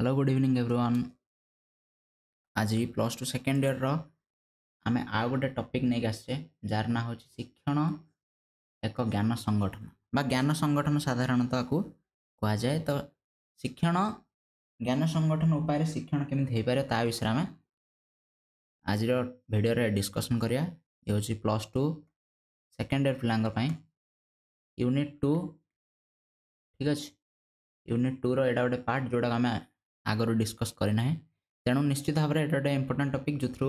Hello good evening everyone. आज plus two second year आम आ गोटे टॉपिक नहीं आसचे जार ना हूँ शिक्षण एक ज्ञान संगठन बा ज्ञान संगठन साधारणतः को कह जाए। तो शिक्षण ज्ञान संगठन उपाय शिक्षण केमती हो पारे ता विषय आम आज भिडियो डिस्कसन करिया। ये हूँ प्लस टू सेकेंड इयर पिलांपाई यूनिट 2 ठीक अच्छे। यूनिट 2 एटा गोटे पार्ट जोड़ा आम आगर डिस्कस करना है। तेणु निश्चित भाव में गोटे इंपोर्टेंट टॉपिक जो थ्रू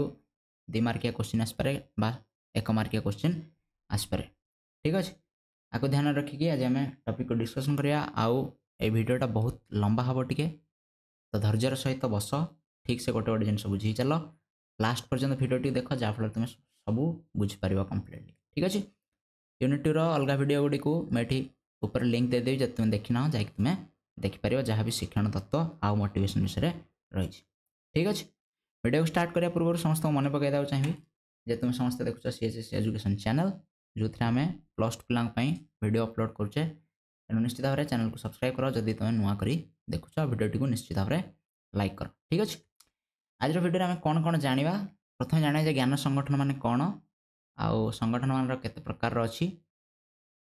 2 मार्किया क्वेश्चन आसपे बा 1 मार्किया क्वेश्चन आसपे ठीक अच्छे। आपको ध्यान रखिकी आज आम टॉपिक को डिस्कसन करिया। आउ ए वीडियोटा बहुत लंबा हम टे तो धैर्यर सहित बस ठीक से गोटे गोटे जिन बुझी चल लास्ट पर्यंत भिडियोटी देख जहाँफल तुम सब बुझीपार कम्प्लीटली ठीक अच्छे। यूनिट 2 अलग वीडियो गुड़ी को मुझे ऊपर लिंक देदेवी जब तुम देखी ना जा तुम्हें देखिपर जहाँ भी शिक्षण तत्व आउ मोटिवेशन विषय रही ठीक अच्छे। वीडियो को स्टार्ट करने पूर्व समस्त मन पकईदा चाहिए जे तुम समस्त देखुच सीएचएस एजुकेशन चैनल जो थे आम प्लस टू पिलांपाई वीडियो अपलोड करुचे। तेणु निश्चित भाव में चैनल को सब्सक्राइब कर जब तुम नुआ कर देखुच वीडियो को निश्चित भाव में लाइक कर ठीक अच्छे। आज वीडियो में कौन कौन जाना प्रथम जाना ज्ञान संगठन मान कौन आउ संगठन मान केते प्रकार अच्छी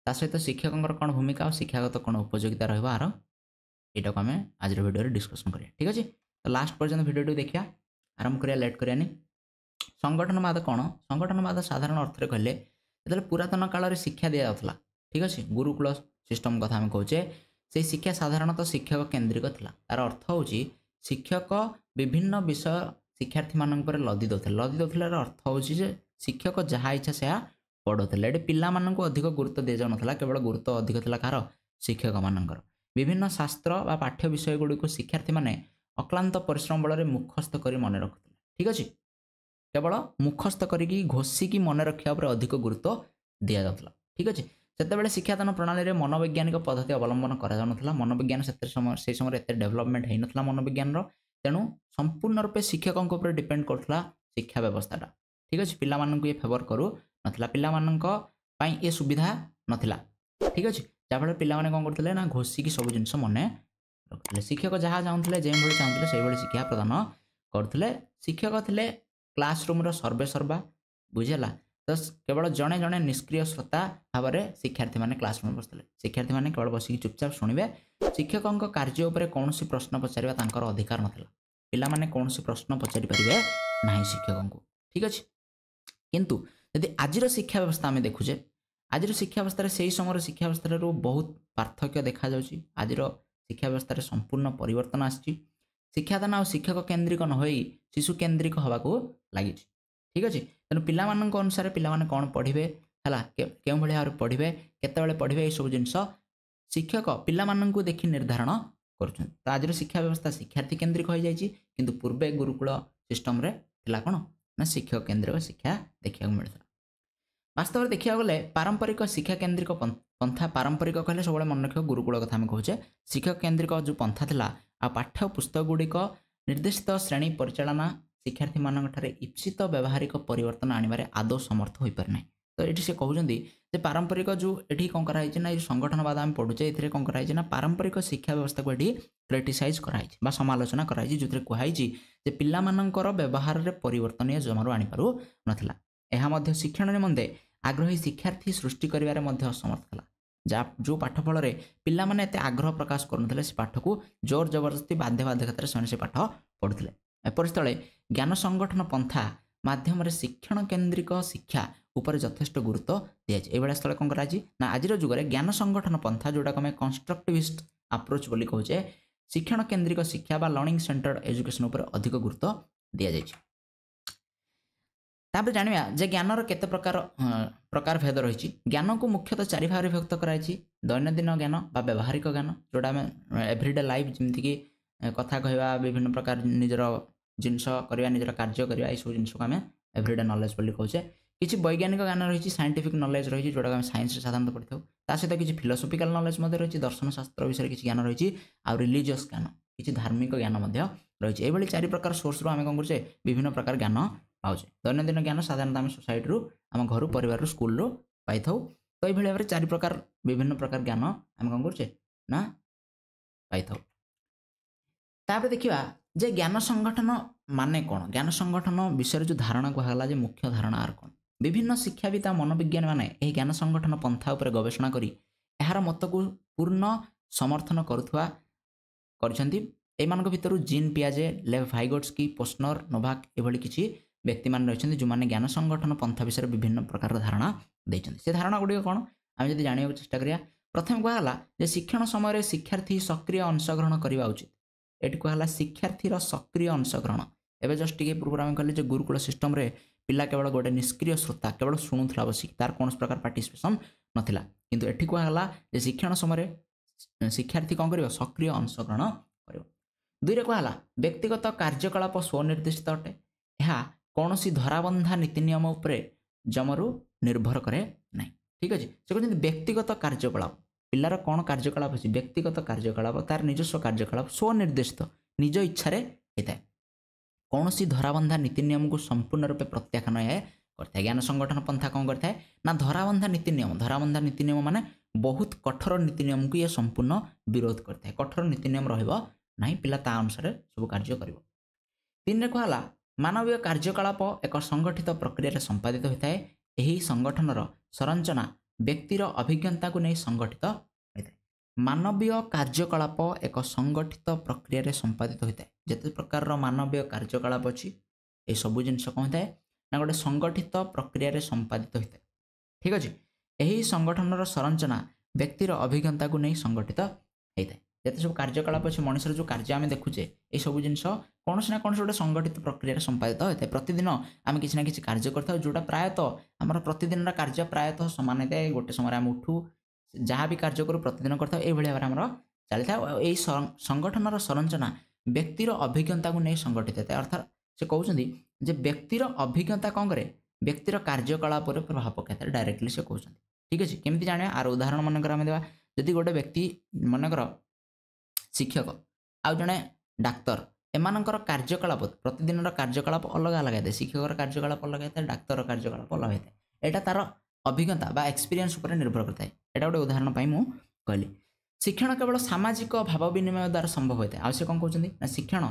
ता सहित शिक्षकों कौन भूमिका और शिक्षागत कौन उपयोगिता रहा यहाँ को आम आज वीडियो डिस्कसन करिया ठीक अच्छे। तो लास्ट पर्यटन वीडियो देखिया आरंभ करिया लेट करियानी। संगठनवाद कौन संगठनवाद साधारण अर्थ कहले जो पुरातन काल में शिक्षा दि जाता ठीक अच्छे गुरुकुल सिस्टम कथा कहे से शिक्षा साधारणतः शिक्षक केन्द्रिक था। तार अर्थ हूँ शिक्षक विभिन्न विषय शिक्षार्थी मान लदी दौले अर्थ हूँ शिक्षक जहाँ इच्छा से पढ़ुले ये पिला अधिक गुरुत्व दि जाऊना केवल गुरुत्व अधिक था कार शिक्षक मानकर विभिन्न शास्त्र व पाठ्य विषय गुड़ी को शिक्षार्थी माने अक्लांत परिश्रम बल मुखस्थ कर मन रखुले ठीक अच्छे। केवल मुखस्थ करके घोषिकी मन रखा अधिक गुरुत्व दि जाता ठीक अच्छे। से शिक्षादान प्रणाली में मनोवैज्ञानिक पद्धति अवलंबन करा मनोविज्ञान से समय एत डेभलपमेंट हो ना मनोविज्ञान तेणु संपूर्ण रूपे शिक्षकों ऊपर डिपेंड करुला शिक्षा व्यवस्थाटा ठीक अच्छे। पिला ये फेवर करू नथिला पिला ये सुविधा नथिला ठीक अच्छे। जहाँफल पिलाने कौन करते ना घोषिकी सब जिन मन रखुले शिक्षक जहाँ चाहूले जो चाहूले से भाई शिक्षा प्रदान करते शिक्षक थे क्लासरूम सर्वे सर्वा बुझेगा। तो केवल जड़े जड़े निष्क्रिय श्रोता भाव में शिक्षार्थी मैंने क्लासरूम बसते शिक्षार्थी मैंने केवल बसिक चुपचाप शुणे शिक्षकों कार्य उपर कौन प्रश्न पचार अधिकार नाला पिला कौन प्रश्न पचारि पारे ना शिक्षकों को ठीक अच्छे। किंतु यदि आज शिक्षा व्यवस्था आम देखुचे आज शिक्षा व्यवस्था से ही समय शिक्षा व्यवस्था बहुत पार्थक्य देखा जाउछि। आज शिक्षा व्यवस्था संपूर्ण परिवर्तन आछि शिक्षादान और शिक्षक केन्द्रिक न होई शिशु केन्द्रिक हवा को लगी ठीक अच्छे। तेणु पिला अनुसार पिला कौन पढ़े है क्यों भाव पढ़े केत पढ़े ये सब जिनस शिक्षक पिला देखि निर्धारण कर। आज शिक्षा व्यवस्था शिक्षार्थी केन्द्रिक हो जाए किंतु पूर्वे गुरुकुल सिस्टम रे थिला कौन ना शिक्षक केन्द्रिक शिक्षा देखा मिलता। वास्तव में देखा गले पारंपरिक शिक्षा केन्द्रिक पंथा पारंपरिक कहले सब मन रख गुरुकुल कथा कहे शिक्षक केन्द्रिक जो पंथा था आ पाठ्य पुस्तक गुड़िक निर्देशित श्रेणी परिचालना शिक्षार्थी मान ईप्सित व्यावहारिक परिवर्तन आने आदौ समर्थ हो पारे ना। तो ये से कहते पारंपरिक जो ये कौन कराई ना संगठनवाद आम पढ़ुचे ये कौन कराई ना पारंपरिक शिक्षा व्यवस्था को ये क्रिटिसाइज कराई समालोचना कराई जो कहुई पिलामानंकर व्यवहार में परिवर्तन जमारू आनीपारू नाला। यह शिक्षण निमंते आग्रही शिक्षार्थी सृष्टि करिवारे मध्य असमर्थ था जहाँ जो पाठफल पिला माने एते आग्रह प्रकाश करुनथिले से पाठ को जोर जबरदस्ती बाध्य बाध्यकतार से पाठ पढ़ुले। एपरिस्थले ज्ञान संगठन पंथा माध्यम शिक्षण केन्द्रिक शिक्षा उपर यथेष्ट गुरुत्व दिए ये स्थल कौन कराई ना आज जुगे ज्ञान संगठन पंथा जोटा आम कंस्ट्रक्टिविस्ट अप्रोच बोली कहे शिक्षण केन्द्रिक शिक्षा बा लर्निंग सेंटर्ड एजुकेशन उपर अधिक गुरुत्व दि जाए। तापर जानिया जे ज्ञानर केते प्रकार भेद रही ज्ञान को मुख्यतः 4 भाग में विभक्त कराई दैनंदिन ज्ञान बा व्यवहारिक ज्ञान जोटा आम एवरीडे लाइफ जमीक कथा कहवा विभिन्न प्रकार निजर जिनस करवा निजर कार्य करवा ये सब जिनस को आम एवरीडे नॉलेज बोली कहे किसी वैज्ञानिक ज्ञान रही साइंटिफिक नॉलेज रही जोटा आम साइंस साधारणतः पढ़ी था सहित किसी फिलोसफिकल नॉलेज रही दर्शन शास्त्र विषय किसी ज्ञान रही आ रिलीजियस ज्ञान किसी धार्मिक ज्ञान रही ये 4 प्रकार सोर्स आम कौन करे विभिन्न प्रकार ज्ञान पाचे। दैनंदिन ज्ञान साधारणतः आम सोसाइटी आम घर परिवार स्कूल पाई था। तो ये भाव में 4 प्रकार विभिन्न प्रकार ज्ञान आम कौन करे ना पाई था। तापर देखिए जे ज्ञान संगठन माने कौन ज्ञान संगठन विषय जो धारणा कहला जे मुख्य धारणा आर कौन विभिन्न शिक्षाविद और मनोविज्ञान माने यह ज्ञान संगठन पंथा उपर गवेषणा करी यार मत को पूर्ण समर्थन करुवा भितर जीन पियाजे लेव भाइगोट्स्की पोस्नर नोवाक एभली किसी व्यक्ति मान रही जो मैंने ज्ञान संगठन पंथा विषय विभिन्न प्रकार धारणा देते से धारणा गुड़िक कौन आम जब जानवा चेष्टा करिया प्रथम कहला जे शिक्षण समय शिक्षार्थी सक्रिय अंशग्रहण करवा उचित ये कहला शिक्षार्थीर सक्रिय अंशग्रहण एवं जस्ट टे पूर्व आम कहले गुरुकुल सिस्टम रे पिला केवल गोटे निष्क्रिय श्रोता केवल शुणुला बसिक तार कौन प्रकार पार्टिसिपेसन नाला किंतु एठी कहला जे शिक्षण समय शिक्षार्थी कौन कर सक्रिय अंशग्रहण कर दुईरे कहला व्यक्तिगत कार्यकलाप स्वनिर्देशित अटे यह कौन धराबंधा नीति नियम उपर जमरू निर्भर करे ना ठीक अच्छे से कहते व्यक्तिगत कार्यकलाप पिलार कौन कार्यकलाप अच्छी व्यक्तिगत कार्यकलाप तार निजस्व कार्यकलाप स्वनिर्देशित निज इच्छा होता है कौन धराबंधा नीति नियम को संपूर्ण रूपे प्रत्याख्यान करता ज्ञान संगठन पंथा कौन करता है ना धराबंधा नीति नियम माने बहुत कठोर नीति नियम को ये संपूर्ण विरोध करता है कठोर नीति नियम रहिबो नहीं पिला ता अनुसार सब कार्य करिवो तीन रे कहला मानवीय कार्यकलाप एक संगठित प्रक्रिया रे संपादित होता है यही संगठनर संरचना व्यक्तिर अभिज्ञता को नहीं संगठित होता है मानवीय कार्यकलाप एक संगठित प्रक्रिया रे संपादित होता है जिते प्रकार मानवीय कार्यकलाप अच्छी ये सब जिनस कौन होता है ना गोटे संगठित प्रक्रिया रे संपादित होता है ठीक अच्छे यही संगठनर संरचना व्यक्तिर अभिज्ञता को नहीं संगठित होता है जिते सब कार्यकलाप अच्छे मनुष्य जो कार्य आम देखुचे ये सब जिन कौन ना कौन गोटे संगठित प्रक्रिया संपादित होता है प्रतिदिन आम किसी ना कि कार्य करता जोटा प्रायतः आम प्रतिदिन कार्य प्रायतः सामान होता है गोटे समय आम उठू जहाँ भी कार्य करूँ प्रतिदिन करता ये भाव में चली था यही संगठनर संरचना व्यक्तिर अभिज्ञता को नहीं संगठित होता है अर्थात से कहते जे व्यक्तिर अभिज्ञता कौन करे व्यक्तिर कार्यकलाप प्रभाव पकता है डायरेक्टली से कहते ठीक अच्छे केमी जाने आर उदाहरण मनकर आम देवा जदि गोटे व्यक्ति मनकर शिक्षक आउ जड़े डाक्तर एमानकर कार्यकलाप प्रतिदिन कार्यकलाप अलग अलग होता है शिक्षक कार्यकलाप अलग होता है डाक्तर कार्यकलाप अलग होता है यहाँ तार अभिज्ञता बा एक्सपीरियंस उपर निर्भर करता है यहाँ गोटे उदाहरण मुझे कहली शिक्षण केवल सामाजिक भाव विनिमय द्वारा संभव होता है आउ कौन कहते ना शिक्षण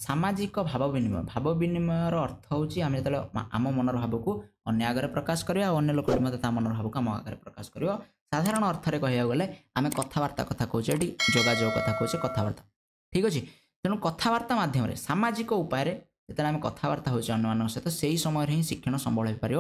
सामाजिक भाव विनिमयर अर्थ होची आम जो आम मनर भाव को अन्य आगे प्रकाश करिया अन्य लोक मनर भाव को आम आगे प्रकाश करियो साधारण अर्थ में कह गले आम कथबार्ता कथा कहे ये जोगाजोग कथा कहे कथबार्ता ठीक अच्छे तेणु कथबार्ता मध्यम सामाजिक उपाय जो आम कथबार्ता हो सहित से ही समय ही शिक्षण संभव हो पार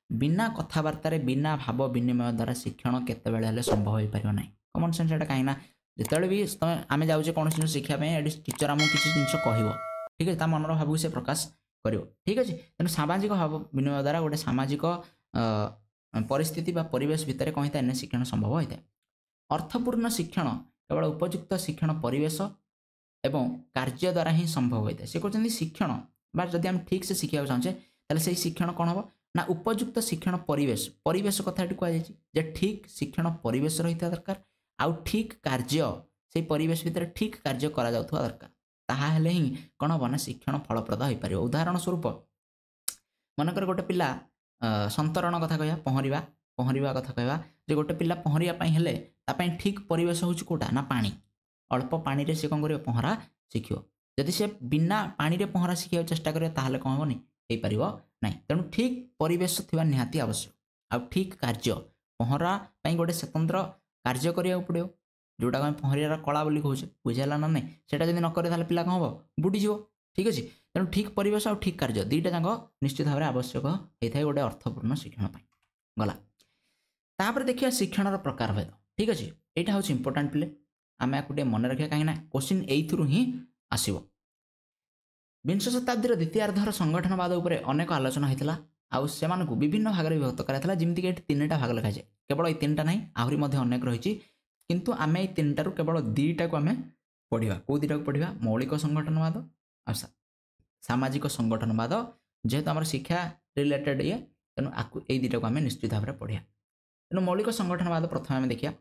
बिना कथबार्तार बिना भाव विनिमय द्वारा शिक्षण केतबेले संभव हो पार ना कमन सेन्स एटा कहीं जिते भी आम जाऊे कौन जिन शिखापी टीचर आमको किसी जिन कह ठीक है मनर भाव से प्रकाश कर ठीक अच्छे तेणु सामाजिक भाव विनिमय द्वारा गोटे सामाजिक परिस्थिति बा परिवेश भितर कौन होता है शिक्षण संभव होता है अर्थपूर्ण शिक्षण केवल उपयुक्त शिक्षण परिवेश एवं कार्य द्वारा ही संभव होता है से कहते शिक्षण बा जदि हम ठीक से शिखा चाहे ताले से शिक्षण कौन हम ना उपयुक्त शिक्षण परिवेश परिवेश कथा कहुई ठीक शिक्षण परिवेश रही दरकार आउ ठीक कार्य से परिवेश भितर ठीक कार्य करा जाउथवा दरकार ताहा हेले ही कौन हम ना शिक्षण फलप्रद हो पार उदाहरण स्वरूप मनकर गोटे पिला संतरण कथा कह पहरिया कथा कहवा जे गोटे पिला पहरिया ठीक परिवेश हूँ कौटा ना पानी अल्प पानी रे से कौन कर पहरा शिख जदि से बिना पानी रे पहरा शिखा चेष्टा करे ताहले कौन हेनी हो पार ना तेणु ठीक परिवेश थी निहाती आवश्यक आ ठीक कार्य पहरा गोटे स्वतंत्र कार्य करा पड़ो जोटा आम पहरियार कला बोली कहे बुझेगा ना नहीं से जब न करे पिला कौन हम बुड़ीज ठीक अच्छे तेणु ठीक परिवेश और ठीक कार्य दुईटा जाक निश्चित भाव में आवश्यक होता है गोटे अर्थपूर्ण शिक्षण गला तापर देखिए शिक्षण प्रकार भेद ठीक अच्छे यहाँ हूँ इंपोर्टाट प्ले आम या मन रखा कहीं क्वेश्चन यू ही आसो विंश शताब्दी द्वितीयार्धर संगठनवाद उपर अनेक आलोचना होता आउ से विभिन्न भाग में विभक्त कराला जमीक ये तीन टा भाग लिखा जाए केवल ये तीन टा नहीं आहरी अनेक रही किंतु आम ये तीन टारू केवल दुईटा को आम पढ़ा कौ दुईटा को पढ़ा मौलिक संगठनवाद आ सामाजिक संगठनवाद जेहेतु आम शिक्षा रिलेटेड ये तेणु आपको यही दुईटा को आम निश्चित भाव में पढ़ा तेणु मौलिक संगठनवाद प्रथम आम देखिए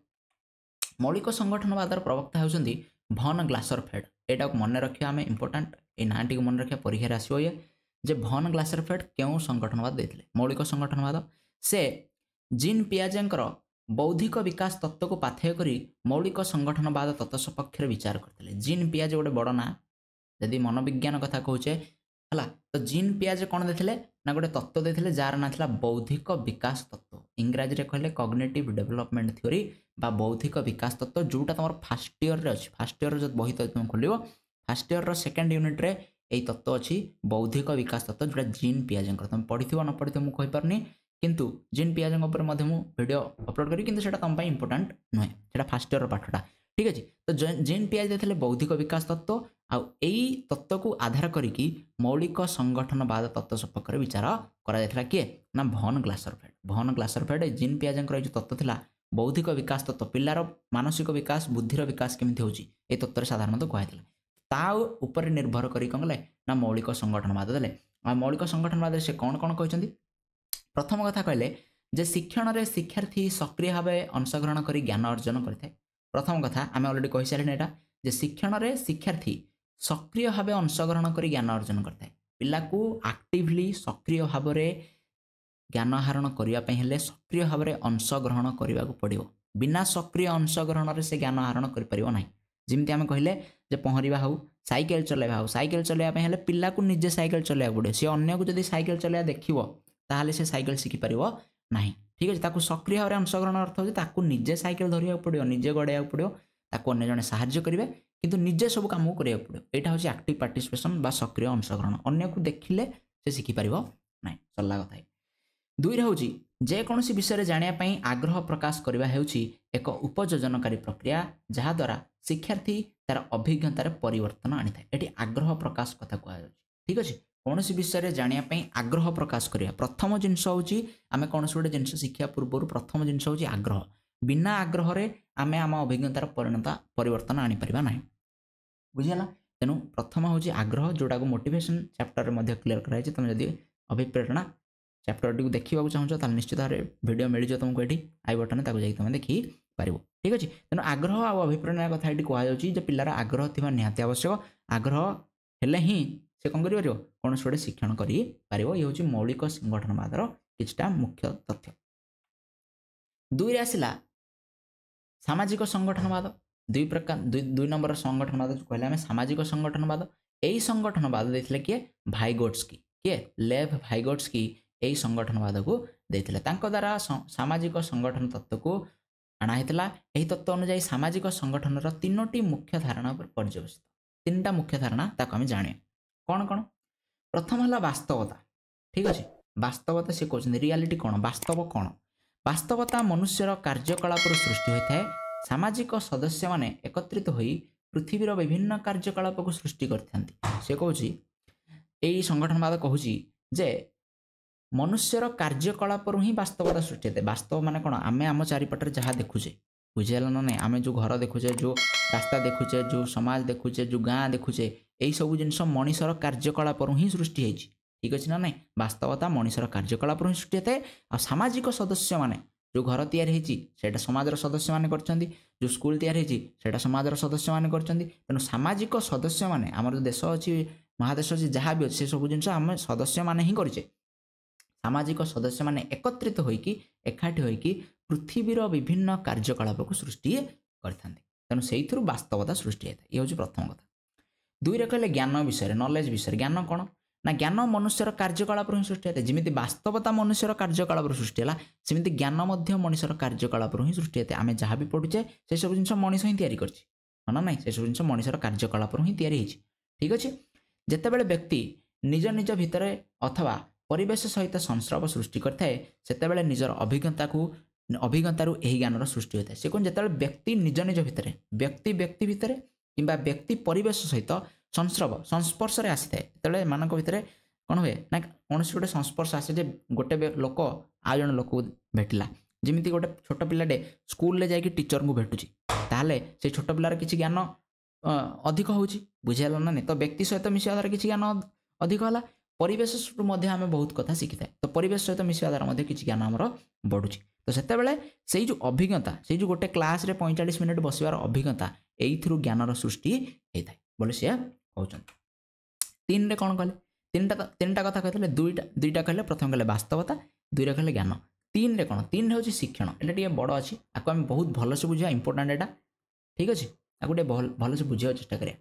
मौलिक संगठनवादर प्रवक्ता होती भन ग्लासरफेल्ड यहाँ मन रखा आम इंपोर्टाट ये ना टी मन रखा परीक्षा आसो ये जे भन ग्लासरफेल्ड क्यों संगठनवाद देते मौलिक संगठनवाद से जीन पियाजेंकर बौद्धिक विकास तत्व को पाथेय करी मौलिक संगठनवाद तत्व सपक्ष विचार करते जीन पियाजे गोटे बड़ ना जदि मनोविज्ञान कथा कहूचे है तो जीन पियाजे कौन देते ना गोटे तत्व देते जार ना था बौद्धिक विकास तत्व इंग्राजी में कहले कॉग्निटिव डेवलपमेंट थ्योरी बा बौद्धिक विकास तत्व जोटा तुम फास्ट इयर रे अच्छी फास्ट इयर जो बही तुम खोल फास्ट इयर सेकेंड यूनिट रे यही तत्व अच्छी बौद्धिक विकास तत्व जोटा जीन पियाजे तुम पढ़ी न पढ़ी मुझे कहीपरि किंतु जीन पियाजे वीडियो अपलोड करी किंतु सेटा तुम इंपोर्टाट नुहे से फास्ट इयर पाठटा ठीक अच्छे तो जीन पियाजे देते बौद्धिक विकास तत्व आई तत्व को आधार करिकी मौलिक संगठनवाद तत्व सपक्ष विचार करा किए ना भन ग्लासरफेड जीन पियाजे जो तत्व था बौद्धिक विकास तत्व पिलार मानसिक विकास बुद्धिर विकास केमती होची ए तत्व साधारणतः कहला ता ऊपर निर्भर करी कौन गले ना मौलिक संगठनवाद देले मौलिक संगठनवाद से कौन कौन कहते प्रथम कथा कहले जे शिक्षण रे शिक्षार्थी सक्रिय भाव अंशग्रहण करी ज्ञान अर्जन करते प्रथम कथा आम अलरेडी कही सारे यहाँ जे शिक्षण रे शिक्षार्थी सक्रिय भाव अंशग्रहण करी ज्ञान अर्जन करता है पिला को एक्टिवली सक्रिय भाव में ज्ञान आहरण करने सक्रिय भाव में अंशग्रहण करने को पड़ो बिना सक्रिय अंशग्रहण से ज्ञान आहरण कर जमी आम कहले जे पहरवा हो साइकेल चलाइबा हो साइकेल चलाइबा पिला को निजे साइकेल चलाइबा पड़े सी अन्य को जब साइकेल चलाइबा देखिवो ताहले से साइकेल शिखिपार ना ठीक अच्छे ताकू सक्रिय भाव में अंशग्रहण अर्थ हो निजे साइकेल धरिया पड़ो निजे गड़ाइया पड़ो ताकू अन्य जने साहाय्य करेंगे किंतु निजे सब कम करा पड़ो यहाँ हूँ एक्टिव पार्टिसिपेशन बा सक्रिय अंशग्रहण अन्य को देखिले से शिखिपार ना सरला कथा दुई हूँ जेकोसी विषय जानापी आग्रह प्रकाश करने एक उपयोजनकारी प्रक्रिया जहाद्वारा शिक्षार्थी तार अभिज्ञतार परिवर्तन आनी था ये आग्रह प्रकाश कथा कहुच्छे ठीक अच्छे कौन विषय जानापी आग्रह प्रकाश करिया प्रथम जिनस हूँ आम कौन गोटे जिन शिक्षा पूर्व प्रथम जिनस हूँ आग्रह बिना आग्रह आम आम अभिज्ञतार परिवर्तन आनीपर ना बुझीगला तेणु प्रथम हूँ आग्रह जोटा को मोटिवेशन चैप्टर में क्लीयर कराई तुम जब अभिप्रेरणा चैप्टर टी देखा चाहो तो निश्चित भाव भिडियो मिल जाए तुमको ये आई बटन तुम देखी पार ठीक अच्छे तेणु आग्रह आ अभिप्रेरणा कथा ये कहुच्छी पिलार आग्रह थी निहाती आवश्यक आग्रह हेले ही से कौन कर कौन गोटे शिक्षण कर ये हूँ मौलिक संगठनवादर किछटा मुख्य तथ्य दुई आसला सामाजिक संगठनवाद दुई प्रकार दुई नंबर संगठनवाद जो कहले आम सामाजिक संगठनवाद यही संगठनवाद देते किए भाइगोट्स्की किए लेव भाइगोट्स्की यही संगठनवाद को देते द्वारा सामाजिक संगठन तत्व को अणाला यही तत्व अनुजाई सामाजिक संगठन तीनोटी मुख्य धारणा पर पर्यवेसित तीन टा मुख्य धारणा ताको आम जाने कौन कौन प्रथम है वास्तवता ठीक अच्छे वास्तवता सी कहते रियालिटी कौन वास्तवता मनुष्यर कार्यकलाप सृष्टि होता है सामाजिक सदस्य माने एकत्रित होई पृथ्वीर विभिन्न कार्यकलाप को सृष्टि करते कहूँ यही संगठनवाद कहूँ जे मनुष्यर कार्यकलाप ही वास्तवता सृष्टि होता है वास्तव माने कौन आम आम चारिपटे जहाँ देखुचे बुझेगा ना नहीं आम जो घर देखुचे जो रास्ता देखुचे जो समाज देखुचे जो गाँ देखुचे यही सब जिन मनीषर कार्यकलाप ही सृष्टि होती ठीक अच्छे ना नहीं वास्तवता मनीषर कार्यकलाप ही सृष्टि होता है आ सामाजिक सदस्य माने जो घर या समाजर सदस्य मैंने कर जो स्कूल या समाजर सदस्य मैंने कर तेणु सामाजिक सदस्य मैंने आम जो देश अच्छी महादेश अच्छी जहाँ भी अच्छे सब जिन आम सदस्य मैंने ही करें सामाजिक सदस्य मैंने एकत्रित होइकी एकाठी होइकी पृथ्वीर विभिन्न कार्यकलाप को सृष्टि करते तेणु से वास्तवता सृष्टि होता है ये हूँ प्रथम कथा दुई कहले ज्ञान विषय नॉलेज विषय ज्ञान कौन ना ज्ञान मनुष्यर कार्यकलाप ही सृष्टि होता है जमी वास्तवता मनुष्यर कार्यकलाप सृष्टि है सेमती ज्ञान मनुष्यर कार्यकलाप ही सृष्टि होता है आम जहाँ भी पढ़ुचे से सब जिन मनीष ही तैयारी कर ना ना से सब जिन मनुष्यर कार्यकलाप ही तैयारी ठीक अच्छे जितेबाला व्यक्ति निज निज भितर अथवा परिवेश सहित संस्रव सृष्टि करता है से निजर अभिज्ञतारू यही ज्ञान सृष्टि होता है से कौन जिते व्यक्ति निज निज भितर व्यक्ति भितर कि व्यक्ति परिवेश सहित संस्रव संस्पर्श आसी था मानक भितर कौन हुए ना कौन गोटे संस्पर्श आसे गोटे लोक आउ जन लोक भेटला जमी गोटे छोट पिलाटे स्कूल जाकि टीचर को भेटुची ताहले से छोट पिलार किसी ज्ञान अधिक होची बुझेगा ना नहीं तो व्यक्ति सहित मिसा द्वारा किसी ज्ञान अधिक है परिवेश आम बहुत कथा शिखी था तो परिवेश सहित मिसा द्वारा किसी ज्ञान आमर बढ़ुची तो से जो अभिज्ञता से जो गोटे क्लास रे 45 मिनट बसवार अभिज्ञता यही ज्ञानर सृष्टि होता है बोले सी कहते तीन रे कौन कहले तीन टा कथा कहते दुईटा कहले प्रथम कहले वास्तवता दुईटा कहले ज्ञान तीन रे कौन तीन हूँ शिक्षण ये बड़ अच्छी आपको आम बहुत भलसे बुझा इंपोर्टाट एटा ठीक अच्छे आपको भलसे बुझा चेष्टा करें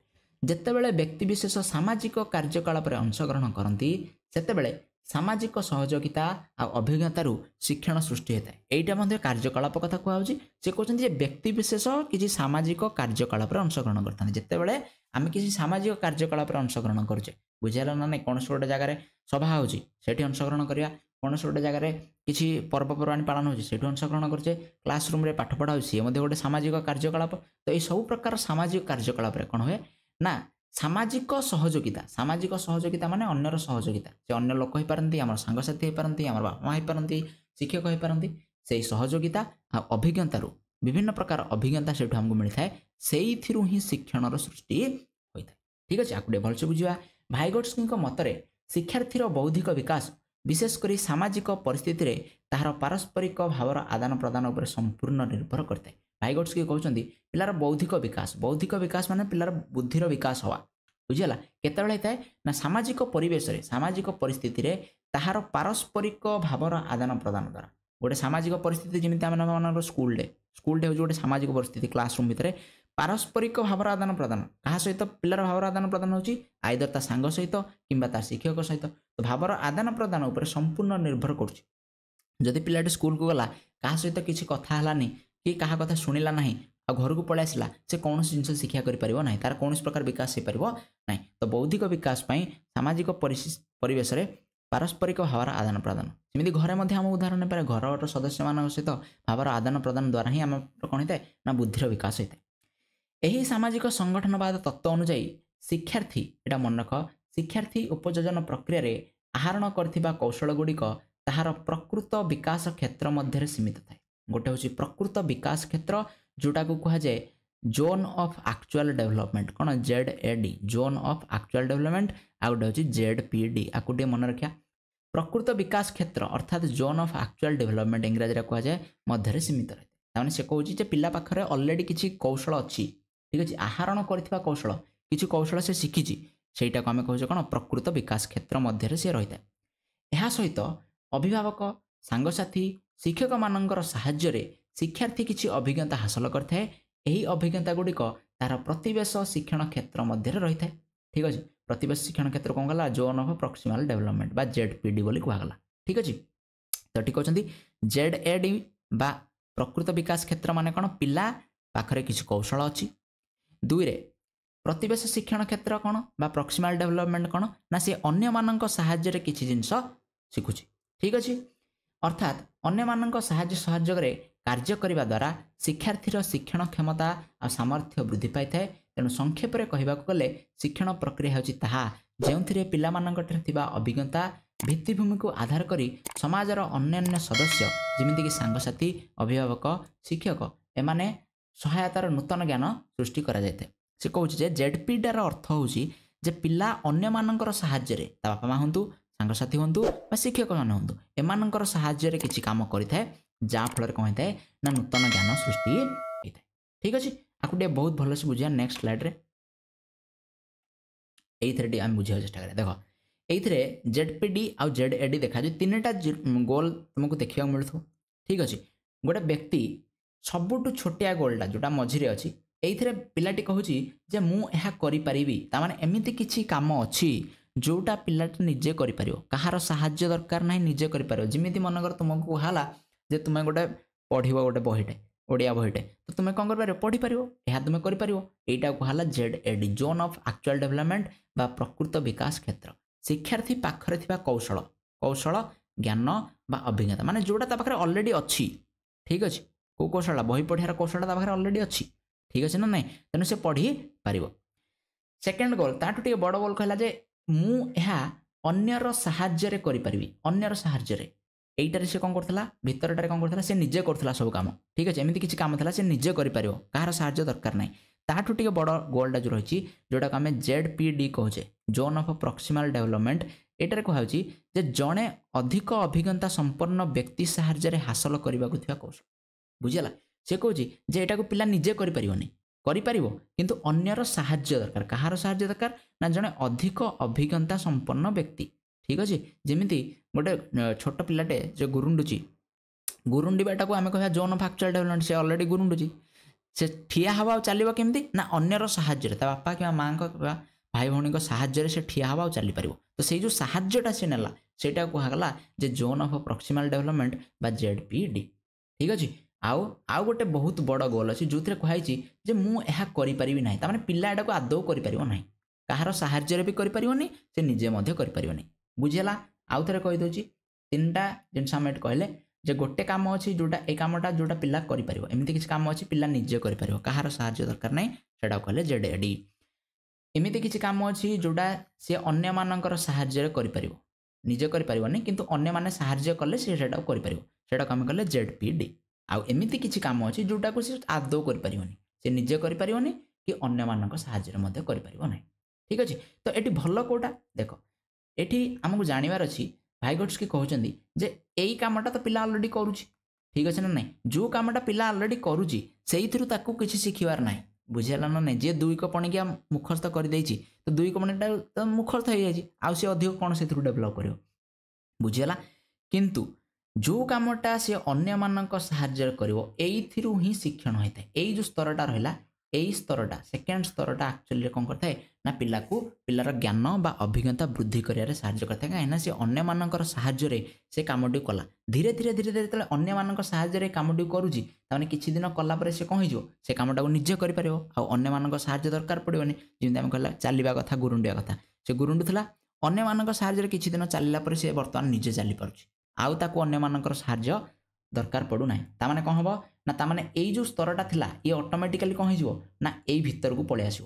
ଯେତେବେଳେ ବ୍ୟକ୍ତିବିଶେଷ ସାମାଜିକ କାର୍ଯ୍ୟକଳାପରେ ଅଂଶଗ୍ରହଣ କରନ୍ତି ସେତେବେଳେ ସାମାଜିକ ସହଯୋଗିତା ଆଉ ଅଭିଜ୍ଞତାରୁ ଶିକ୍ଷଣ ସୃଷ୍ଟି ହୋଇଥାଏ। ଏଇଟା ମଧ୍ୟ କାର୍ଯ୍ୟକଳାପ କଥା କୁହାଯାଉଛି। ସେ କହୁଛନ୍ତି ଯେ ବ୍ୟକ୍ତିବିଶେଷ କିଛି ସାମାଜିକ କାର୍ଯ୍ୟକଳାପରେ ଅଂଶଗ୍ରହଣ କରିଥାନ୍ତି। ଯେତେବେଳେ ଆମେ କିଛି ସାମାଜିକ କାର୍ଯ୍ୟକଳାପରେ ଅଂଶଗ୍ରହଣ କରୁଛେ, ବୁଝିଲା ନା ନାହିଁ, କୌଣସି ଗୋଟେ ଜାଗାରେ ସଭା ହେଉଛି ସେଠି ଅଂଶଗ୍ରହଣ କରିବା, କୌଣସି ଗୋଟେ ଜାଗାରେ କିଛି ପର୍ବପର୍ବାଣି ପାଳନ ହେଉଛି ସେଠି ଅଂଶଗ୍ରହଣ କରୁଛେ, କ୍ଲାସ ରୁମ୍ରେ ପାଠ ପଢ଼ା ହେଉଛି ସିଏ ମଧ୍ୟ ଗୋଟେ ସାମାଜିକ କାର୍ଯ୍ୟକଳାପ। ତ এই ସବୁ ପ୍ରକାର ସାମାଜିକ କାର୍ଯ୍ୟକଳାପରେ କ'ଣ ହୁଏ ନା ସାମାଜିକ ସହଯୋଗିତା ମାନେ ଅନ୍ୟର ସହଯୋଗିତା, ସେ ଅନ୍ୟ ଲୋକ ହେଇପାରନ୍ତି, ଆମର ସାଙ୍ଗସାଥି ହେଇପାରନ୍ତି, ଆମର ବାପା ମା ହେଇପାରନ୍ତି, ଶିକ୍ଷକ ହେଇପାରନ୍ତି, ସେଇ ସହଯୋଗିତା ଆଉ ଅଭିଜ୍ଞତାରୁ ବିଭିନ୍ନ ପ୍ରକାର ଅଭିଜ୍ଞତା ସେଠୁ ଆମକୁ ମିଳିଥାଏ, ସେଇଥିରୁ ହିଁ ଶିକ୍ଷଣର ସୃଷ୍ଟି ହୋଇଥାଏ। ଠିକ୍ ଅଛି, ଆକୁ ଟିକେ ଭଲସେ ବୁଝିବା। ଭାଇଗୋଟ୍ସ୍କିଙ୍କ ମତରେ ଶିକ୍ଷାର୍ଥୀର ବୌଦ୍ଧିକ ବିକାଶ ବିଶେଷ କରି ସାମାଜିକ ପରିସ୍ଥିତିରେ ତାହାର ପାରସ୍ପରିକ ଭାବର ଆଦାନ ପ୍ରଦାନ ଉପରେ ସମ୍ପୂର୍ଣ୍ଣ ନିର୍ଭର କରିଥାଏ। ଭାଇଗୋଟ୍ସ୍କି କହୁଛନ୍ତି ପିଲାର ବୌଦ୍ଧିକ ବିକାଶ ମାନେ ପିଲାର ବୁଦ୍ଧିର ବିକାଶ ହେବା, ବୁଝିଗଲା, କେତେବେଳେ ହେଇଥାଏ ନା ସାମାଜିକ ପରିବେଶରେ, ସାମାଜିକ ପରିସ୍ଥିତିରେ ତାହାର ପାରସ୍ପରିକ ଭାବର ଆଦାନ ପ୍ରଦାନ ଦ୍ୱାରା। ଗୋଟେ ସାମାଜିକ ପରିସ୍ଥିତି ଯେମିତି ଆମେ ମାନଙ୍କର ସ୍କୁଲଟେ ହେଉଛି ଗୋଟେ ସାମାଜିକ ପରିସ୍ଥିତି, କ୍ଲାସରୁମ୍ ଭିତରେ ପାରସ୍ପରିକ ଭାବର ଆଦାନ ପ୍ରଦାନ, କାହା ସହିତ ପିଲାର ଭାବର ଆଦାନ ପ୍ରଦାନ ହେଉଛି ଆଇଦର ତା ସାଙ୍ଗ ସହିତ କିମ୍ବା ତା ଶିକ୍ଷକ ସହିତ। ତ ଭାବର ଆଦାନ ପ୍ରଦାନ ଉପରେ ସମ୍ପୂର୍ଣ୍ଣ ନିର୍ଭର କରୁଛି। ଯଦି ପିଲାଟି ସ୍କୁଲକୁ ଗଲା କାହା ସହିତ କିଛି କଥା ହେଲାନି କି କାହା କଥା ଶୁଣିଲା ନାହିଁ ଆଉ ଘରକୁ ପଳେଇ ଆସିଲା, ସେ କୌଣସି ଜିନିଷ ଶିକ୍ଷା କରିପାରିବ ନାହିଁ, ତାର କୌଣସି ପ୍ରକାର ବିକାଶ ହେଇପାରିବ ନାହିଁ। ତ ବୌଦ୍ଧିକ ବିକାଶ ପାଇଁ ସାମାଜିକ ପରିବେଶରେ ପାରସ୍ପରିକ ଭାବର ଆଦାନ ପ୍ରଦାନ, ଯେମିତି ଘରେ ମଧ୍ୟ ଆମ ଉଦାହରଣ ନେଇପାରେ, ଘରର ସଦସ୍ୟମାନଙ୍କ ସହିତ ଭାବର ଆଦାନ ପ୍ରଦାନ ଦ୍ୱାରା ହିଁ ଆମର କ'ଣ ହେଇଥାଏ ନା ବୁଦ୍ଧିର ବିକାଶ ହେଇଥାଏ। ଏହି ସାମାଜିକ ସଂଗଠନବାଦ ତତ୍ତ୍ୱ ଅନୁଯାୟୀ ଶିକ୍ଷାର୍ଥୀ, ଏଇଟା ମନେ ରଖ, ଶିକ୍ଷାର୍ଥୀ ଉପଯୋଜନ ପ୍ରକ୍ରିୟାରେ ଆହରଣ କରିଥିବା କୌଶଳ ଗୁଡ଼ିକ ତାହାର ପ୍ରକୃତ ବିକାଶ କ୍ଷେତ୍ର ମଧ୍ୟରେ ସୀମିତ ଥାଏ। ଗୋଟେ ହେଉଛି ପ୍ରକୃତ ବିକାଶ କ୍ଷେତ୍ର ଯୋଉଟାକୁ କୁହାଯାଏ ଜୋନ୍ ଅଫ୍ ଆକ୍ଚୁଆଲ ଡେଭଲପମେଣ୍ଟ, କ'ଣ ZAD, zone of actual development, ଆଉ ଗୋଟେ ହେଉଛି ZPD। ଆକୁ ଟିକେ ମନେ ରଖିବା, ପ୍ରକୃତ ବିକାଶ କ୍ଷେତ୍ର ଅର୍ଥାତ୍ ଜୋନ୍ ଅଫ୍ ଆକ୍ଚୁଆଲ ଡେଭଲପମେଣ୍ଟ ଇଂରାଜୀରେ କୁହାଯାଏ ମଧ୍ୟରେ ସୀମିତ ରହିଥାଏ। ତାମାନେ ସେ କହୁଛି ଯେ ପିଲା ପାଖରେ ଅଲରେଡ଼ି କିଛି କୌଶଳ ଅଛି, ଠିକ୍ ଅଛି, ଆହରଣ କରିଥିବା କୌଶଳ, କିଛି କୌଶଳ ସେ ଶିଖିଛି, ସେଇଟାକୁ ଆମେ କହୁଛେ କ'ଣ ପ୍ରକୃତ ବିକାଶ କ୍ଷେତ୍ର ମଧ୍ୟରେ ସେ ରହିଥାଏ। ଏହା ସହିତ ଅଭିଭାବକ, ସାଙ୍ଗସାଥି, ଶିକ୍ଷକମାନଙ୍କର ସାହାଯ୍ୟରେ ଶିକ୍ଷାର୍ଥୀ କିଛି ଅଭିଜ୍ଞତା ହାସଲ କରିଥାଏ। ଏହି ଅଭିଜ୍ଞତା ଗୁଡ଼ିକ ତାର ପ୍ରତିବେଶ ଶିକ୍ଷଣ କ୍ଷେତ୍ର ମଧ୍ୟରେ ରହିଥାଏ। ଠିକ୍ ଅଛି, ପ୍ରତିବେଶ ଶିକ୍ଷଣ କ୍ଷେତ୍ର କ'ଣ ଗଲା ଜୋନ୍ ଅଫ୍ ପ୍ରକ୍ସିମାଲ ଡେଭଲପମେଣ୍ଟ ବା ZPD ବୋଲି କୁହାଗଲା। ଠିକ୍ ଅଛି, ତ ଠିକ୍ ଅଛନ୍ତି। ZAD ବା ପ୍ରକୃତ ବିକାଶ କ୍ଷେତ୍ର ମାନେ କ'ଣ, ପିଲା ପାଖରେ କିଛି କୌଶଳ ଅଛି। ଦୁଇରେ ପ୍ରତିବେଶ ଶିକ୍ଷଣ କ୍ଷେତ୍ର କ'ଣ ବା ପ୍ରକ୍ସିମାଲ ଡେଭଲପମେଣ୍ଟ କ'ଣ ନା ସେ ଅନ୍ୟମାନଙ୍କ ସାହାଯ୍ୟରେ କିଛି ଜିନିଷ ଶିଖୁଛି। ଠିକ୍ ଅଛି, ଅର୍ଥାତ୍ ଅନ୍ୟମାନଙ୍କ ସାହାଯ୍ୟ ସହଯୋଗରେ କାର୍ଯ୍ୟ କରିବା ଦ୍ୱାରା ଶିକ୍ଷାର୍ଥୀର ଶିକ୍ଷଣ କ୍ଷମତା ଆଉ ସାମର୍ଥ୍ୟ ବୃଦ୍ଧି ପାଇଥାଏ। ତେଣୁ ସଂକ୍ଷେପରେ କହିବାକୁ ଗଲେ ଶିକ୍ଷଣ ପ୍ରକ୍ରିୟା ହେଉଛି ତାହା ଯେଉଁଥିରେ ପିଲାମାନଙ୍କଠାରେ ଥିବା ଅଭିଜ୍ଞତା ଭିତ୍ତିଭୂମିକୁ ଆଧାର କରି ସମାଜର ଅନ୍ୟାନ୍ୟ ସଦସ୍ୟ ଯେମିତିକି ସାଙ୍ଗସାଥି, ଅଭିଭାବକ, ଶିକ୍ଷକ ଏମାନେ ସହାୟତାର ନୂତନ ଜ୍ଞାନ ସୃଷ୍ଟି କରାଯାଇଥାଏ। ସେ କହୁଛି ଯେ ZPDର ଅର୍ଥ ହେଉଛି ଯେ ପିଲା ଅନ୍ୟମାନଙ୍କର ସାହାଯ୍ୟରେ, ତା ବାପା ମା ହୁଅନ୍ତୁ, ସାଙ୍ଗସାଥି ହୁଅନ୍ତୁ ବା ଶିକ୍ଷକମାନେ ହୁଅନ୍ତୁ, ଏମାନଙ୍କର ସାହାଯ୍ୟରେ କିଛି କାମ କରିଥାଏ, ଯାହାଫଳରେ କ'ଣ ହେଇଥାଏ ନା ନୂତନ ଜ୍ଞାନ ସୃଷ୍ଟି ହେଇଥାଏ। ଠିକ୍ ଅଛି, ଆକୁ ଟିକେ ବହୁତ ଭଲସେ ବୁଝିବା। ନେକ୍ସଟ ସ୍ଲାଇଡ୍ରେ ଏଇଥିରେ ଟିକେ ଆମେ ବୁଝିବାକୁ ଚେଷ୍ଟା କରିବା। ଦେଖ ଏଇଥିରେ ZPD ଆଉ ZAD ଦେଖାଯାଉଛି, ତିନିଟା ଗୋଲ୍ ତୁମକୁ ଦେଖିବାକୁ ମିଳୁଥିବ। ଠିକ୍ ଅଛି, ଗୋଟେ ବ୍ୟକ୍ତି ସବୁଠୁ ଛୋଟିଆ ଗୋଲ୍ଟା ଯେଉଁଟା ମଝିରେ ଅଛି, ଏଇଥିରେ ପିଲାଟି କହୁଛି ଯେ ମୁଁ ଏହା କରିପାରିବି, ତାମାନେ ଏମିତି କିଛି କାମ ଅଛି ଯେଉଁଟା ପିଲାଟି ନିଜେ କରିପାରିବ, କାହାର ସାହାଯ୍ୟ ଦରକାର ନାହିଁ, ନିଜେ କରିପାରିବ। ଯେମିତି ମନେକର ତୁମକୁ କୁହାହେଲା ଯେ ତୁମେ ଗୋଟେ ପଢ଼ିବ ଗୋଟେ ବହିଟେ, ଓଡ଼ିଆ ବହିଟେ, ତ ତୁମେ କ'ଣ କରିପାରିବ, ପଢ଼ିପାରିବ, ଏହା ତୁମେ କରିପାରିବ। ଏଇଟା କୁହାହେଲା ZAD, zone of actual development ବା ପ୍ରକୃତ ବିକାଶ କ୍ଷେତ୍ର। ଶିକ୍ଷାର୍ଥୀ ପାଖରେ ଥିବା କୌଶଳ, ଜ୍ଞାନ ବା ଅଭିଜ୍ଞତା, ମାନେ ଯେଉଁଟା ତା ପାଖରେ ଅଲରେଡ଼ି ଅଛି। ଠିକ୍ ଅଛି, କେଉଁ କୌଶଳଟା, ବହି ପଢ଼ିବାର କୌଶଳଟା ତା ପାଖରେ ଅଲରେଡ଼ି ଅଛି। ଠିକ୍ ଅଛି ନା ନାହିଁ, ତେଣୁ ସେ ପଢ଼ି ପାରିବ। ସେକେଣ୍ଡ ଗୋଲ୍, ତାଠୁ ଟିକେ ବଡ଼ ଗୋଲ୍ କହିଲା ଯେ ମୁଁ ଏହା ଅନ୍ୟର ସାହାଯ୍ୟରେ କରିପାରିବି, ଅନ୍ୟର ସାହାଯ୍ୟରେ। এইটারে সে কম করଥିଲା, ভিতরটারে কম করଥିଲା, সে নিজে করଥିଲା সব কাম। ঠিক আছে, এমিতি কিছু কাম ଥିଲା সে নিজে କରିପାରିବ, କାହାର ସାହାଯ୍ୟ ଦରକାର ନାହିଁ। ତାଠୁ ଟିକେ ବଡ଼ ଗୋଲ୍ଟା ଯେଉଁ ରହିଛି, ଯେଉଁଟାକୁ ଆମେ ZPD କହୁଛେ, ଜୋନ୍ ଅଫ୍ ପ୍ରକ୍ସିମାଲ ଡେଭଲପମେଣ୍ଟ, ଏଇଟାରେ କୁହାଯାଉଛି ଯେ ଜଣେ ଅଧିକ ଅଭିଜ୍ଞତା ସମ୍ପନ୍ନ ବ୍ୟକ୍ତି ସାହାଯ୍ୟରେ ହାସଲ କରିବାକୁ ଥିବା କୌଶଳ। ବୁଝିଲା, ସେ କହୁଛି ଯେ ଏଟାକୁ ପିଲା ନିଜେ କରିପାରିବନି, କରିପାରିବ କିନ୍ତୁ ଅନ୍ୟର ସାହାଯ୍ୟ ଦରକାର। କାହାର ସାହାଯ୍ୟ ଦରକାର ନା ଜଣେ ଅଧିକ ଅଭିଜ୍ଞତା ସମ୍ପନ୍ନ ବ୍ୟକ୍ତି। ଠିକ୍ ଅଛି, ଯେମିତି ଗୋଟେ ଛୋଟ ପିଲାଟେ ଯେ ଗୁରୁଣ୍ଡୁଛି, ଗୁରୁଣ୍ଡିବାଟାକୁ ଆମେ କହିବା ଜୋନ୍ ଅଫ୍ ଆକ୍ଚୁଆଲ ଡେଭଲପମେଣ୍ଟ, ସେ ଅଲରେଡ଼ି ଗୁରୁଣ୍ଡୁଛି। से ठिया हवा और चलो केमती ना अन्यर साहाय्य ता बापा कि माँ भाई भौणी साहाय्य से ठिया हवा और चली पार तो से जो साहाय्यटा से नेला सेटा कहगला जे जोन ऑफ प्रॉक्सिमल डेवलपमेंट बा जेडपीडी ठीक अच्छे आउ गोटे बहुत बड़ गोल अच्छी जो कहुई जे मुझे करी ना ताने पिला एटा को आदौ कर कहार साहाय्य भी करें से निजे कर बुझेगा आउ थे कहीदे तीन टा जिन कहले जे गोटे काम अच्छी जोटा ए कामटा जोटा पिला करें एमती किसी काम अच्छी पिला निजे कर कहार साहाय्य दरकार ना से कहले जेडएडी एमती किसी काम अच्छी जोटा सी अन्य मानकर साहाय्य कर निजे करें किंतु अन्य माने साहाय्य कले से करें आम कले जेडपीडी आउ एमती किसी काम अच्छी जोटा को सी आदौ कर से निजे कर कि अन्य मानक साहाय्य कर ठीक अच्छे तो ये भल कौटा देख ये आमको जानवर अच्छी भाइगट्सकी कहते जे यही कामटा तो पिला अलरेडी करुच्ची ठीक अच्छे ना ना जो कामटा पिला अलरेडी करुच्ची से किसी शिखबार ना बुझेगा ना नहीं जी दुई को पणिकिया मुखस्थ कर तो दुई को पणिका मुखस्थ हो जाए आउ सी अधिक कौन से डेभलप कर बुझेगा किंतु जो कामटा सी अन्य मानक साहाय्य कर ही शिक्षण होता है यही जो स्तरटा रहा यही स्तरटा सेकेंड स्तरटा एक्चुअली कौन करता है ना पिला को पिलार ज्ञान बा अभिज्ञता वृद्धि कर साहाय्य करता है कहीं सी अन्य मानकर साहाय्य से कामटी कला धीरे धीरे धीरे धीरे जो अन्य मानक साहाय्य कामटी करुच्ची ताने किछि दिन कला परे से कौन हो से कामटा को निजे कर अन्य मानक साहाय्य दरकार पड़ोनी जमी आम कहला चलवा कथा गुरुंडिया कथा से गुरुंडु था अन्य मानक साहाय्य किछि दिन चलला परे से बर्तमान निजे चली पारुछि आउ ताको अन्य मानकर साहाय्य दरकार पड़ू ना ताने कौन हम ना ताने यही जो स्तरटा थिला ये ऑटोमेटिकली कौन हो ना यही भितर को पलि आसो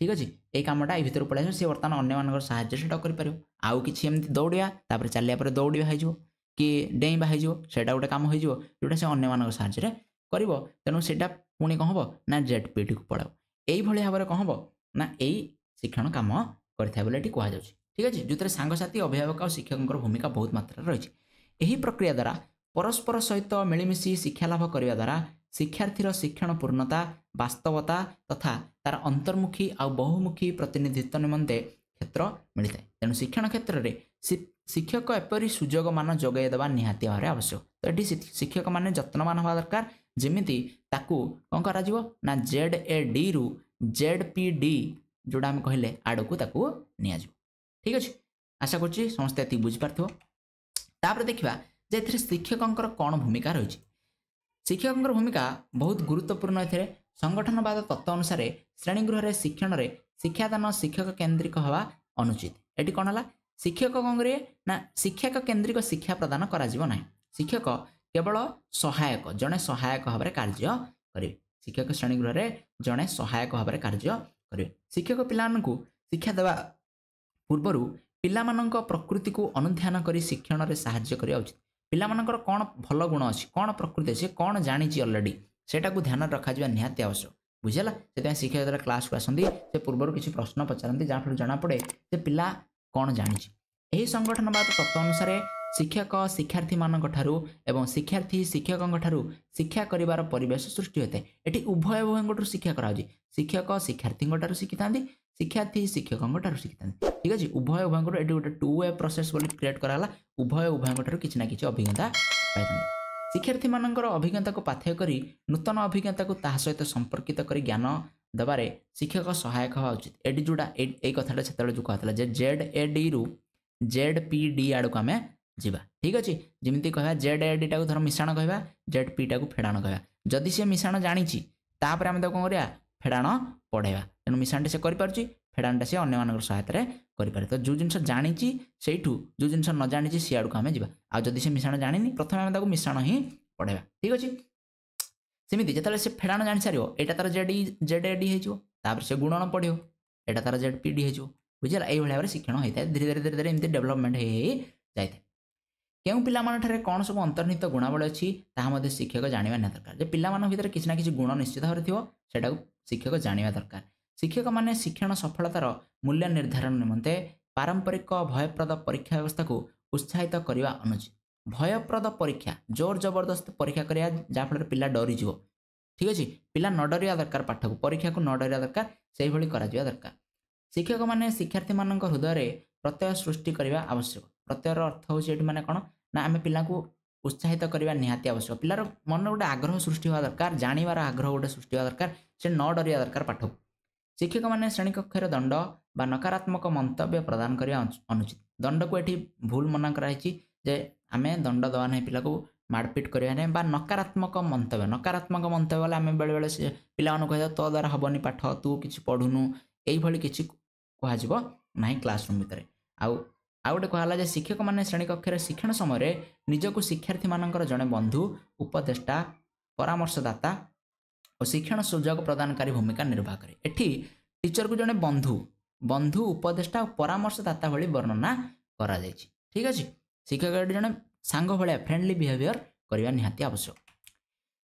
ठीक अच्छे ये कमटा ये भितर पलि आस बर्तमान अन्य मानकर साहाय्य से कर आउ कि एमती दौड़िया तापर चलिया पर दौड़िया हो कि डेइबा होटा गोटे कम हो जोटा से अन्य मानक साहाय्य कर तेणु से पुणी कौन हम ना जेडपीडी को पढ़ाओ यही भाव में कौन हम ना यही शिक्षण कम कर कहुच्छे ठीक अच्छे जो सांगसाथी अभिभावक और शिक्षकों भूमिका बहुत मात्रा रही यही प्रक्रिया द्वारा परस्पर सहित मिलमिशि शिक्षा लाभ करने द्वारा शिक्षार्थीर शिक्षण पूर्णता वास्तवता तथा तार अंतर्मुखी आ बहुमुखी प्रतिनिधित्व निमंते क्षेत्र मिलता है तेणु शिक्षण क्षेत्र में शिक्षक एपरी सुजोग मान जोगाई देवा निहाती भाव आवश्यक तो ये शिक्षक मैंने जत्नवान हवा दरकार जमीती ताकू कौन करा ना जेडएडी रु जेडपीडी जोड़ा आम कहले आड़कू ताकू निया ठीक अच्छे आशा करुच्ची समस्ते ये बुझीपार देखा जे शिक्षकों कौन भूमिका रही शिक्षकों भूमिका बहुत गुरुत्वपूर्ण ए संगठनवाद तत्व अनुसार श्रेणीगृह में शिक्षण में शिक्षादान शिक्षक केन्द्रिक हवा अनुचित ये कौन है शिक्षक ना शिक्षक केन्द्रिक शिक्षा प्रदान करा शिक्षक केवल सहायक जड़े सहायक भाव में कार्य करेंगे शिक्षक श्रेणीगृह में जड़े सहायक भाव में कार्य करेंगे शिक्षक पिलाମାନଙ୍କୁ शिक्षा देवा पूर्वर पिलाମାନଙ୍କ प्रकृति को अनुध्यान कर शिक्षण में साहाय्य करवा उचित पिलाମାନଙ୍କର कौन भल गुण अच्छी कौन प्रकृति अच्छी कौन जानी अलरेडी सेटा को ध्यान रखा निहाती आवश्यक बुझेगा से शिक्षक जो क्लास को आसती से पूर्व किसी प्रश्न पचारती जहाँफल जना पड़े से पिला कौन जानी यही संगठनवाद तत्व अनुसार शिक्षक शिक्षार्थी मानक ठारू एवं शिक्षार्थी शिक्षकों ठारू शिक्षा करिवार परिवेश सृष्टि होता है ये उभय उभयों शिक्षा कराऊँगी शिक्षक शिक्षार्थी ठारू शिखी था शिक्षार्थी शिक्षकों ठारू शिखी था ठीक अच्छे उभय उभयों ये गोटे 2 वे प्रोसेस क्रिएट कराला उभय उभयों ठारू किसी ना कि अभिज्ञता पाई शिक्षार्थी मानकर अभिज्ञता को पाथेय करी नूतन अभिज्ञता को ता सहित संपर्कित कर ज्ञान देवारे शिक्षक सहायक हवा उचित एडी जोड़ा ए कथाटा से जो कहला जेडएडी रु जेडपीडी आड़ को आम जीवा ठीक अच्छे जमी कह जेडएडी टाक धर मिश्रण कह जेडपी टाक फेड़ाण कह जदि सी मिश्रण जानी तापर आम कौन कर फेड़ाण पढ़ेगा तेणु मिश्रण से करें फेड़ाणटा सी अन्य मान सहायता करें तो जो जिन जानी से जो जिन न जानी सी आड़ को आम जीवा आदि से मिश्रण जानी प्रथम आम मिश्रण ही पढ़ेगा ठीक अच्छे सेमती जो से फेड़ाण जानी सार यहाँ तार जेडएडी हो से गुणन पढ़ो यहाँ तार जेडपीडी हो बुझे ये भाव में शिक्षण होता है धीरे धीरे धीरे धीरे एमती डेभलपमेंट हो जाए क्यों पिलामानठारे कौन सब अंतर्निहित गुणावली अच्छी ताहा शिक्षक जाना ना दरकार जो पिलामान भितर किसी ना किसी गुण निश्चित भाव में थो शिक्षक जाना दरकार शिक्षक माने शिक्षण सफलतार मूल्य निर्धारण निमंते पारंपरिक भयप्रद परीक्षा व्यवस्था को उत्साहित करने अनुचित भयप्रद परीक्षा जोर जबरदस्त परीक्षा करा जहाँफल पिला डरीज ठीक अच्छे पिला न डरिया दरकार पाठ को परीक्षा को न डरिया दरकार से करा दरकार शिक्षक माने शिक्षार्थी मान हृदय प्रत्यय सृष्टि करने आवश्यक प्रत्ययर अर्थ हूँ माने कौन ना आम पिला उत्साहित करवा निहाती आवश्यक पिलार मन गोटे आग्रह सृष्टि हवा दरकार जानिबार आग्रह गोटे सृष्टि हवा दरकार से न डरिया दरकार पाठ को शिक्षक मैंने श्रेणी कक्षर दंड बा नकारात्मक मंतव्य प्रदान करने अनुचित दंड को ये भूल मना कराई जे आम दंड दवा ना पिला को मारपिट करवा ना बा नकारात्मक मंतव्य वाले आम बेले बेले पिला कह तो द्वारा हेनी पाठ तू कि पढ़ुनु यही किसी कह ना क्लासरूम भितर आउ गोटे कहला शिक्षक मैंने श्रेणी कक्षर शिक्षण समय निजक शिक्षार्थी मानकर जड़े बंधु उपदेष्टा परामर्शदाता और शिक्षण सुजोग प्रदानकारी भूमिका निर्वाह करे एठी टीचर को जड़े बंधु उपदेष्टा और परामर्शदाता भली वर्णना करा जायछि ठीक अछि शिक्षक जड़े सांग भाया फ्रेंडली बिहेवियर करवा निहाती आवश्यक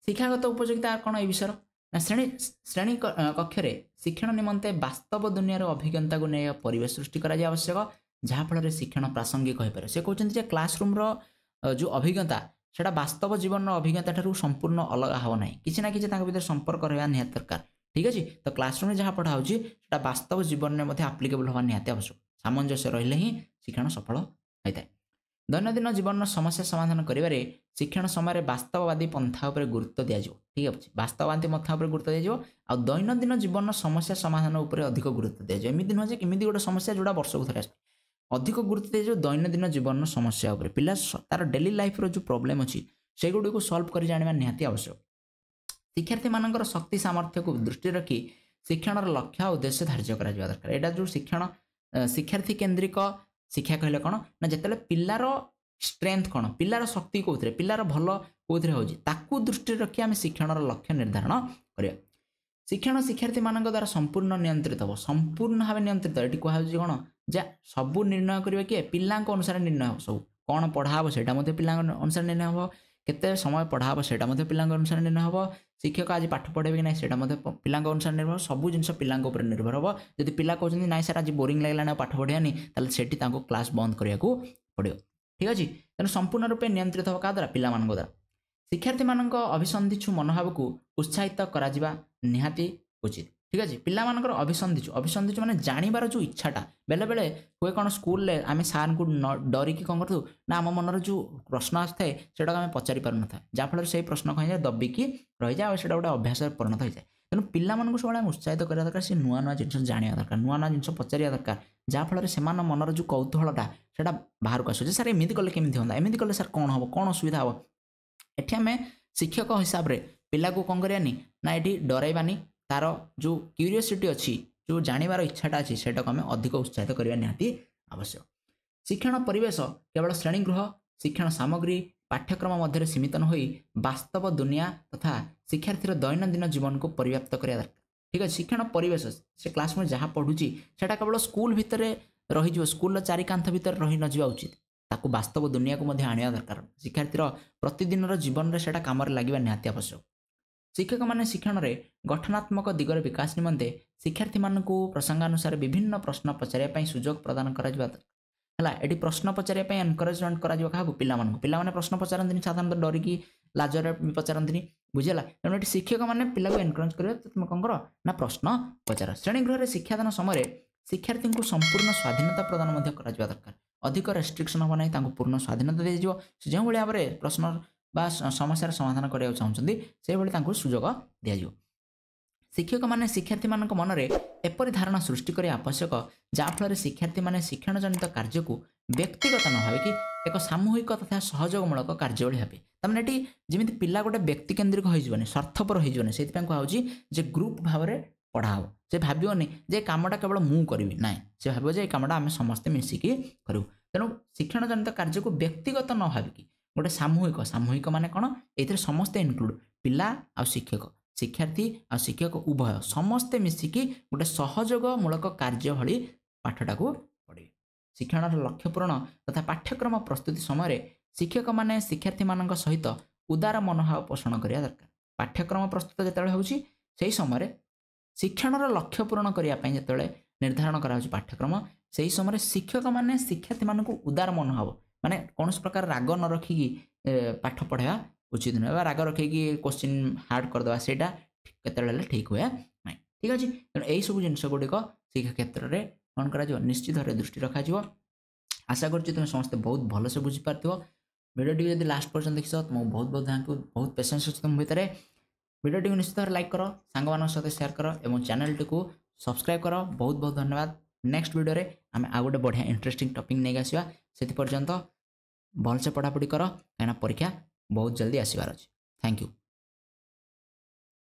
शिक्षागत उपयोगिता कौन ए विषय ना श्रेणी कक्षर शिक्षण निमंते वास्तव दुनिया अभिज्ञता को नहीं परिवेश सृष्टि करा आवश्यक जहाँफल शिक्षण प्रासंगिक हो पारे से कहते हैं क्लासरूम जो अभिज्ञता सेटा वास्तव जीवन अभिज्ञता ठारू संपूर्ण अलग हम ना कि ना कि भर संपर्क रहा निहाती दरकार ठीक अच्छे तो क्लासरूम जहाँ पढ़ा होता वास्तव जीवन में आप्लिकेबल हवा निहाती आवश्यक सामंजस्य रही ही शिक्षण सफल होता है दैनंदिन जीवन समस्या समाधान करिवारे शिक्षण समय वास्तववादी पंथा उपर गुरुत्व दिया ठीक अच्छे वास्तववादी पंथा उपर गुरुत्व दिया आ दैनंदिन जीवन समस्या समाधान उपर अधिक गुरुत्व दिया एमती नुह जे केमी गोटे समस्या जोड़ा वर्ष को थे अधिक गुरुत्व दिया दैनंदिन जीवन समस्या उपर पिला तार डेली लाइफ रो जो प्रॉब्लम अच्छी से गुड़ी को सॉल्व कर जाना निहाती आवश्यक शिक्षार्थी मानकर शक्ति सामर्थ्य को दृष्टि रखी शिक्षण लक्ष्य और उद्देश्य धार्य करा दरकार एटा जो शिक्षण शिक्षार्थी केन्द्रिक शिक्षा कहले कौन ना जिते पिलार स्ट्रेंथ कौन पिलार शक्ति कौन पिलार भल कौन हो दृष्टि रखी आम शिक्षण लक्ष्य निर्धारण करिया शिक्षण शिक्षार्थी मान द्वारा संपूर्ण नियंत्रित हम संपूर्ण भाव नियंत्रित ये कहुच्छे कौन जे सबू निर्णय करेंगे किए पिला अनुसार निर्णय हम सब कौन पढ़ाब से पिला अनुसार निर्णय हम केते समय पढ़ाब से पिला अनुसार निर्णय हम शिक्षक आज पाठ पढ़ेबे कि ना से पिला अनुसार निर्भर सब जिन पिला निर्भर हम जब पिला कहते ना सर आज बोरिंग लगलानी पाठ पढ़ानी से क्लास बंद करने को पड़ो ठीक अच्छे तेना संपूर्ण रूपे नियंत्रित हम क्या द्वारा पिला द्वारा शिक्षार्थी मान अभिसंधिचु मनोभाव को उत्साहित करा निहाती उचित ठीक अच्छे पिला अभिसंधिचु माने जानिबार जो इच्छाटा बेले बेले हुए कौन स्कूल आम सार को डरिकी कौन करूँ ना आम मनर जो प्रश्न आए से आम पचारि पार न था जहाँफल से प्रश्न कहीं दबिकी रही जाए से गोटे अभ्यास परिणत हो जाए तेणु पिला सब उत्साहित करा दरकार से नुआ नुआ जिन जाना दरकार नुआ नुआ जिन पचार दरकार जहाँफल से मनर जो कौतूहलटा से बाहर को आस सर एमती कले केमी होता एमती कले सर कौन हम कौन असुविधा हम एठी आम शिक्षक हिसाब से पिला को कौन करानी ना ये डरैबानी तार जो क्यूरियोसिटी अच्छी जो जानिबार इच्छाटा अच्छी से अधिक उत्साहित करवा निहाती आवश्यक शिक्षण परिवेश केवल श्रेणीगृह शिक्षण सामग्री पाठ्यक्रम मध्य सीमित न होई वास्तव दुनिया तथा शिक्षार्थी दैनंदिन जीवन को पर्याप्त करा दरकार ठीक है शिक्षण परिवेश से क्लास में जहाँ पढ़ुची सेटा केवल स्कूल भितर रही स्कूल चारिकांथ भितर रही न जावा उचित ताकू वास्तव दुनिया को आनिया दरकार शिक्षार्थी प्रतिदिन जीवन में सेटा काम लगे निहाती आवश्यक शिक्षक मैंने शिक्षण में गठनात्मक दिगर विकास निमंते शिक्षार्थी मानक प्रसंगानुसार विभिन्न प्रश्न पचारिया सुजोग प्रदान कर प्रश्न पचारिया एनकरेजमेंट करा पिला प्रश्न पचारती साधारणतः डरिकी लाजर पचारती बुझेगा तेणु ये शिक्षक मैंने पिला को एनकरेज कर तुम कौन कर ना प्रश्न पचार श्रेणीगृह में शिक्षादान समय शिक्षार्थी को संपूर्ण स्वाधीनता प्रदान करा दरकार अधिक रेस्ट्रिक्शन हम ना पूर्ण स्वाधीनता दी जो भाव में प्रश्न बा समस्या समाधान करने चाहते से भाई सुजोग दिज्व शिक्षक मैंने शिक्षार्थी मान मन में एपरी धारणा सृष्टि करने आवश्यक जहाँफल शिक्षार्थी मैंने शिक्षण जनित कार्य को व्यक्तिगत न भाव कि एक सामूहिक तथा सहयोगमूलक कार्य भावे तमें ये जमी पिला गोटे व्यक्ति केन्द्रिक होने स्वार्थपर होने से कहुचे ग्रुप भाव में पढ़ाओ से भावनी जे कमटा केवल मु करी ना से भाव जे कमटा आम समस्ते मिसिकी करूँ तेणु शिक्षण जनित कार्य को व्यक्तिगत न भाविकी गोटे सामूहिक माने कौन ये समस्ते इनक्लूड पिला आ शिक्षक शिक्षार्थी आ शिक्षक उभय समस्ते मिसिकी गोटे सहयोगमूलक कार्य भली पाठटा को पढ़े शिक्षण लक्ष्य पूरण तथा पाठ्यक्रम प्रस्तुति समय शिक्षक माने शिक्षार्थी मान सहित उदार मनोभाव पोषण करिया दरकार पाठ्यक्रम प्रस्तुत जिते होची से समय शिक्षण लक्ष्य पूरण करने जिते निर्धारण करा पाठ्यक्रम से समय शिक्षक माने शिक्षार्थी मान उदार मनोभाव माने कौन प्रकार राग न रखिकी पाठ पढ़ाया उचित नुह राग रखिकी क्वेश्चन हार्ड करदे से केतले ठीक हुए ना ठीक अच्छे तेणु यही सब जिन गुड़िक शिक्षा क्षेत्र में कौन कर निश्चित भाव दृष्टि रखा आशा करुँ तुम समस्ते बहुत भलसे बुझीपार भिडियो जब लास्ट पर्यटन देख तुमको बहुत बहुत थैंक यू बहुत पेसेंस अच्छे तुम भितर भिडियो निश्चित भाव लाइक कर सांग मान सहित सेयार कर और चैनल टी सब्सक्राइब कर बहुत बहुत धन्यवाद नेक्स्ट वीडियो रे आम आ गोटे बढ़िया इंटरेस्टिंग टॉपिक नहीं आसवा से पर्यंत भलसे पढ़ापढ़ी कर कहीं परीक्षा बहुत जल्दी आसबार अच्छे थैंक यू।